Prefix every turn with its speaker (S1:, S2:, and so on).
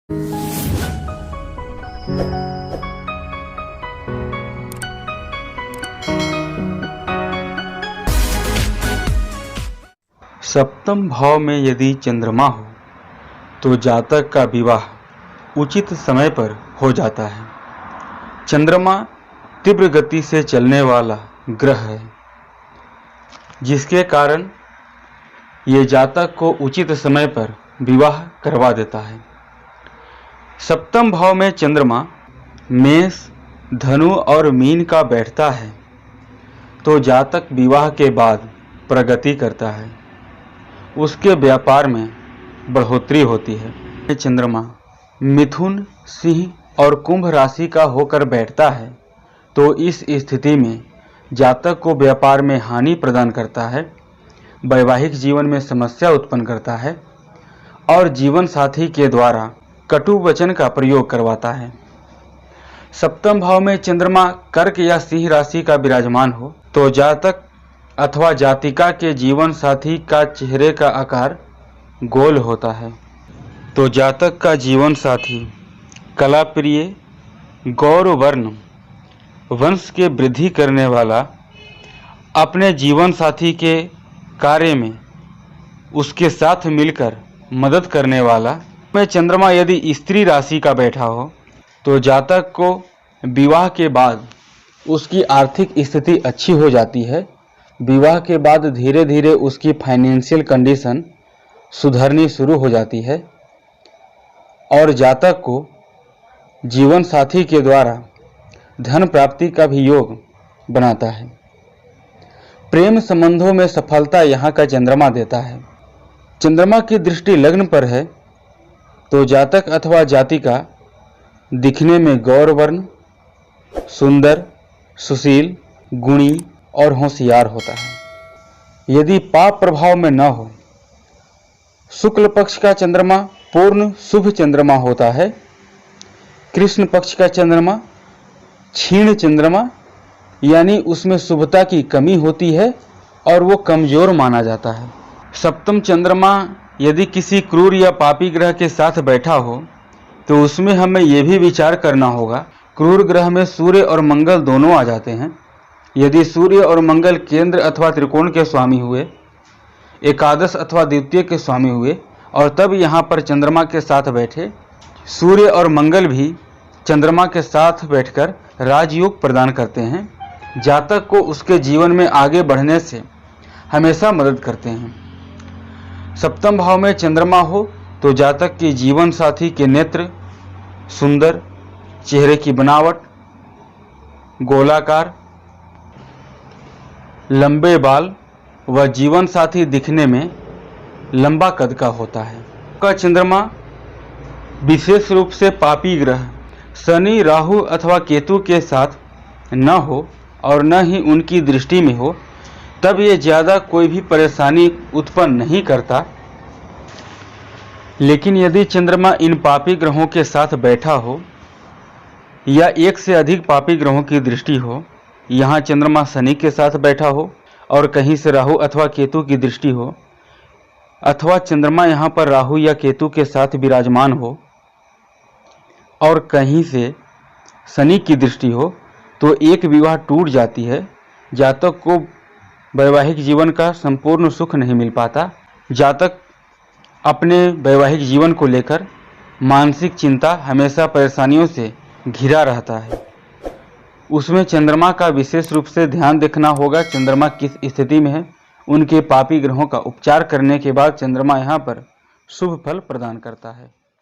S1: सप्तम भाव में यदि चंद्रमा हो तो जातक का विवाह उचित समय पर हो जाता है। चंद्रमा तीव्र गति से चलने वाला ग्रह है, जिसके कारण ये जातक को उचित समय पर विवाह करवा देता है। सप्तम भाव में चंद्रमा मेष, धनु और मीन का बैठता है तो जातक विवाह के बाद प्रगति करता है, उसके व्यापार में बढ़ोतरी होती है। चंद्रमा मिथुन, सिंह और कुंभ राशि का होकर बैठता है तो इस स्थिति में जातक को व्यापार में हानि प्रदान करता है, वैवाहिक जीवन में समस्या उत्पन्न करता है और जीवन साथी के द्वारा कटु वचन का प्रयोग करवाता है। सप्तम भाव में चंद्रमा कर्क या सिंह राशि का विराजमान हो तो जातक अथवा जातिका के जीवन साथी का चेहरे का आकार गोल होता है तो जातक का जीवन साथी कला प्रिय, गौर वर्ण, वंश के वृद्धि करने वाला, अपने जीवन साथी के कार्य में उसके साथ मिलकर मदद करने वाला। में चंद्रमा यदि स्त्री राशि का बैठा हो तो जातक को विवाह के बाद उसकी आर्थिक स्थिति अच्छी हो जाती है। विवाह के बाद धीरे धीरे उसकी फाइनेंशियल कंडीशन सुधरनी शुरू हो जाती है और जातक को जीवन साथी के द्वारा धन प्राप्ति का भी योग बनाता है। प्रेम संबंधों में सफलता यहाँ का चंद्रमा देता है। चंद्रमा की दृष्टि लग्न पर है तो जातक अथवा जातिका दिखने में गौर वर्ण, सुंदर, सुशील, गुणी और होशियार होता है। यदि पाप प्रभाव में न हो, शुक्ल पक्ष का चंद्रमा पूर्ण शुभ चंद्रमा होता है। कृष्ण पक्ष का चंद्रमा क्षीण चंद्रमा यानी उसमें शुभता की कमी होती है और वो कमजोर माना जाता है। सप्तम चंद्रमा यदि किसी क्रूर या पापी ग्रह के साथ बैठा हो तो उसमें हमें यह भी विचार करना होगा। क्रूर ग्रह में सूर्य और मंगल दोनों आ जाते हैं। यदि सूर्य और मंगल केंद्र अथवा त्रिकोण के स्वामी हुए, एकादश अथवा द्वितीय के स्वामी हुए और तब यहाँ पर चंद्रमा के साथ बैठे, सूर्य और मंगल भी चंद्रमा के साथ बैठकर राजयोग प्रदान करते हैं। जातक को उसके जीवन में आगे बढ़ने से हमेशा मदद करते हैं। सप्तम भाव में चंद्रमा हो तो जातक के जीवन साथी के नेत्र सुंदर, चेहरे की बनावट गोलाकार, लंबे बाल व जीवन साथी दिखने में लंबा कद का होता है। का चंद्रमा विशेष रूप से पापी ग्रह शनि, राहु अथवा केतु के साथ न हो और न ही उनकी दृष्टि में हो तब ये ज़्यादा कोई भी परेशानी उत्पन्न नहीं करता। लेकिन यदि चंद्रमा इन पापी ग्रहों के साथ बैठा हो या एक से अधिक पापी ग्रहों की दृष्टि हो, यहाँ चंद्रमा शनि के साथ बैठा हो और कहीं से राहु अथवा केतु की दृष्टि हो, अथवा चंद्रमा यहाँ पर राहु या केतु के साथ विराजमान हो और कहीं से शनि की दृष्टि हो तो एक विवाह टूट जाती है। जातक को वैवाहिक जीवन का संपूर्ण सुख नहीं मिल पाता। जातक अपने वैवाहिक जीवन को लेकर मानसिक चिंता, हमेशा परेशानियों से घिरा रहता है। उसमें चंद्रमा का विशेष रूप से ध्यान देखना होगा। चंद्रमा किस स्थिति में है, उनके पापी ग्रहों का उपचार करने के बाद चंद्रमा यहाँ पर शुभ फल प्रदान करता है।